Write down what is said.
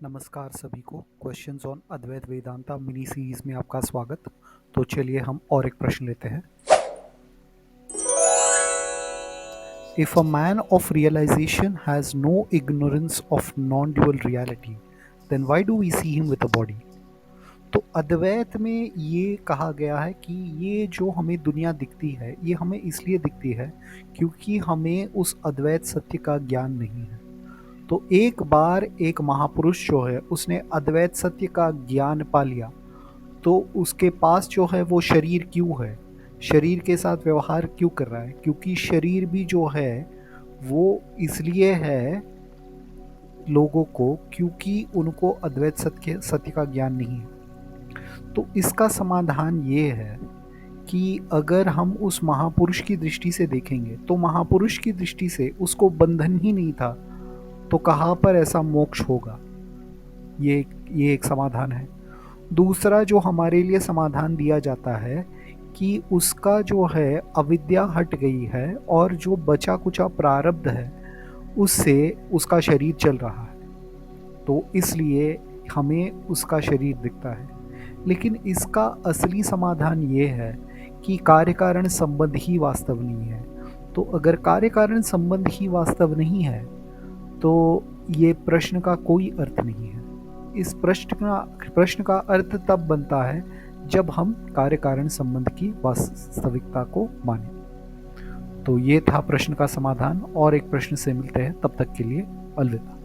नमस्कार सभी को। Questions on Advaita Vedanta mini series में आपका स्वागत। तो चलिए हम और एक प्रश्न लेते हैं। If a man of realization has no ignorance of non dual reality then why do we see him with a body. तो अद्वैत में ये कहा गया है कि ये जो हमें दुनिया दिखती है ये हमें इसलिए दिखती है क्योंकि हमें उस अद्वैत सत्य का ज्ञान नहीं है। तो एक बार एक महापुरुष जो है उसने अद्वैत सत्य का ज्ञान पा लिया, तो उसके पास जो है वो शरीर क्यों है, शरीर के साथ व्यवहार क्यों कर रहा है, क्योंकि शरीर भी जो है वो इसलिए है लोगों को क्योंकि उनको अद्वैत सत्य सत्य का ज्ञान नहीं है। तो इसका समाधान ये है कि अगर हम उस महापुरुष की दृष्टि से देखेंगे तो महापुरुष की दृष्टि से उसको बंधन ही नहीं था, तो कहाँ पर ऐसा मोक्ष होगा। ये एक समाधान है। दूसरा जो हमारे लिए समाधान दिया जाता है कि उसका जो है अविद्या हट गई है और जो बचा कुचा प्रारब्ध है उससे उसका शरीर चल रहा है, तो इसलिए हमें उसका शरीर दिखता है। लेकिन इसका असली समाधान ये है कि कार्य कारण संबंध ही वास्तव नहीं है। तो अगर कार्य कारण संबंध ही वास्तव नहीं है तो ये प्रश्न का कोई अर्थ नहीं है। इस प्रश्न का अर्थ तब बनता है जब हम कार्य कारण संबंध की वास्तविकता को माने। तो ये था प्रश्न का समाधान। और एक प्रश्न से मिलते हैं, तब तक के लिए अलविदा।